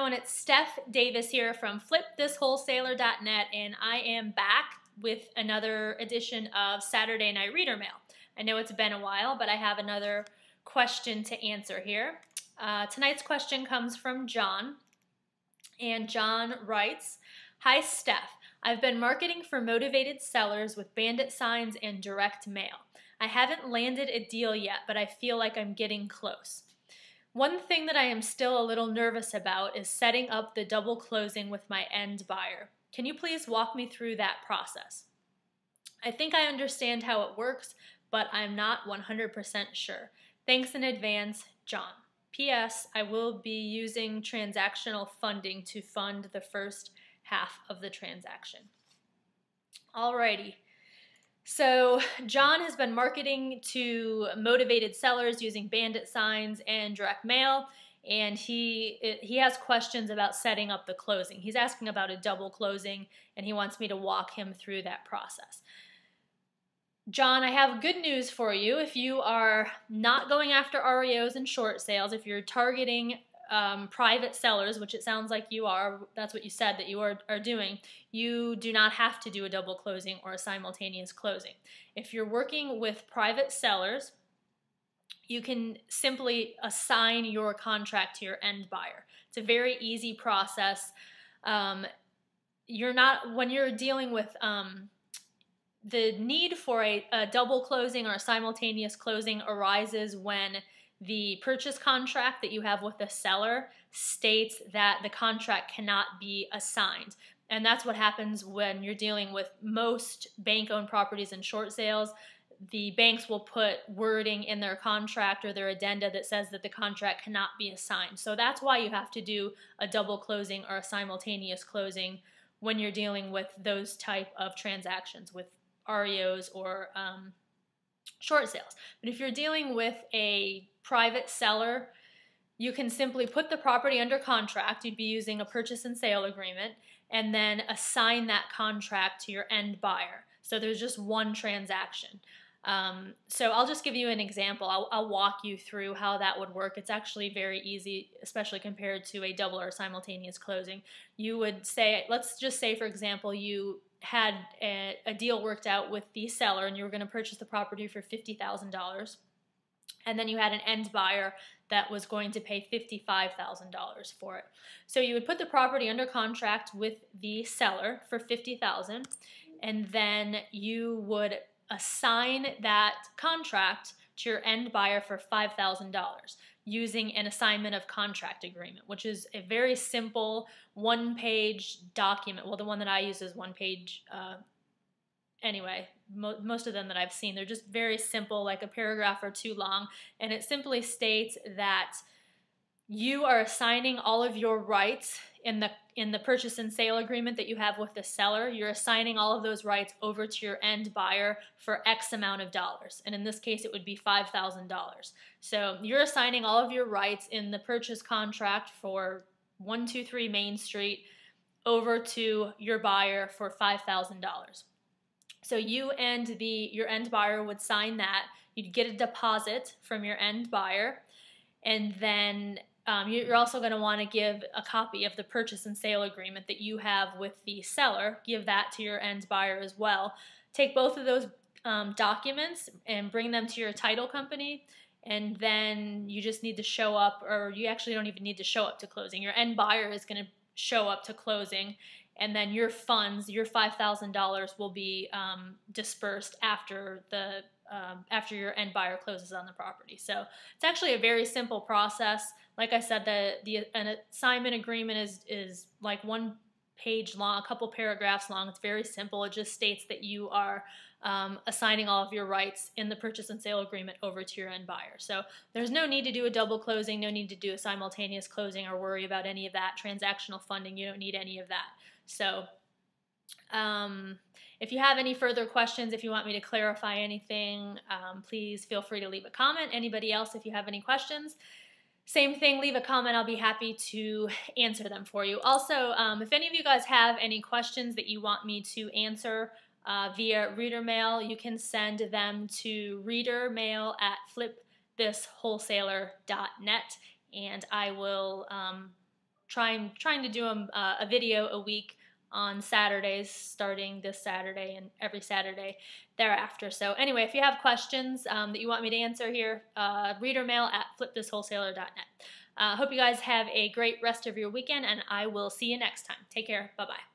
going? It's Steph Davis here from flipthiswholesaler.net, and I am back with another edition of Saturday Night Reader Mail. I know it's been a while, but I have another question to answer here. Tonight's question comes from John, and John writes, "Hi Steph, I've been marketing for motivated sellers with bandit signs and direct mail. I haven't landed a deal yet, but I feel like I'm getting close. One thing that I am still a little nervous about is setting up the double closing with my end buyer. Can you please walk me through that process? I think I understand how it works, but I'm not 100% sure. Thanks in advance, John. P.S. I will be using transactional funding to fund the first half of the transaction." Alrighty. So John has been marketing to motivated sellers using bandit signs and direct mail, and he has questions about setting up the closing. He's asking about a double closing, and he wants me to walk him through that process. John, I have good news for you. If you are not going after REOs and short sales, if you're targeting private sellers, which it sounds like you are, that's what you said that you are doing, you do not have to do a double closing or a simultaneous closing. If you're working with private sellers, you can simply assign your contract to your end buyer. It's a very easy process. When you're dealing with the need for a double closing or a simultaneous closing arises when the purchase contract that you have with the seller states that the contract cannot be assigned. And that's what happens when you're dealing with most bank-owned properties and short sales. The banks will put wording in their contract or their addenda that says that the contract cannot be assigned. So that's why you have to do a double closing or a simultaneous closing when you're dealing with those type of transactions with REOs or short sales. But if you're dealing with a private seller, you can simply put the property under contract. You'd be using a purchase and sale agreement, and then assign that contract to your end buyer. So there's just one transaction. So I'll just give you an example. I'll walk you through how that would work. It's actually very easy, especially compared to a double or simultaneous closing. You would say, let's just say, for example, you had a deal worked out with the seller and you were going to purchase the property for $50,000, and then you had an end buyer that was going to pay $55,000 for it. So you would put the property under contract with the seller for $50,000, and then you would assign that contract to your end buyer for $5,000 using an assignment of contract agreement, which is a very simple one-page document. Well, the one that I use is one page. Anyway, most of them that I've seen, they're just very simple, like a paragraph or two long, and it simply states that you are assigning all of your rights in the purchase and sale agreement that you have with the seller. You're assigning all of those rights over to your end buyer for X amount of dollars, and in this case it would be $5,000. So you're assigning all of your rights in the purchase contract for 123 Main Street over to your buyer for $5,000. So you and your end buyer would sign that. You'd get a deposit from your end buyer, and then you're also going to want to give a copy of the purchase and sale agreement that you have with the seller. Give that to your end buyer as well. Take both of those documents and bring them to your title company, and then you just need to show up, or you actually don't even need to show up to closing. Your end buyer is going to show up to closing, and then your funds, your $5,000, will be dispersed after your end buyer closes on the property. So it's actually a very simple process. Like I said, an assignment agreement is like one page long, a couple paragraphs long. It's very simple. It just states that you are assigning all of your rights in the purchase and sale agreement over to your end buyer. So there's no need to do a double closing, no need to do a simultaneous closing or worry about any of that. Transactional funding, you don't need any of that. So if you have any further questions, if you want me to clarify anything, please feel free to leave a comment. Anybody else, if you have any questions, same thing, leave a comment. I'll be happy to answer them for you. Also, if any of you guys have any questions that you want me to answer via reader mail, you can send them to readermail@flipthiswholesaler.net, and I will trying to do a video a week on Saturdays, starting this Saturday and every Saturday thereafter. So anyway, if you have questions that you want me to answer here, reader mail at flipthiswholesaler.net. Hope you guys have a great rest of your weekend, and I will see you next time. Take care. Bye-bye.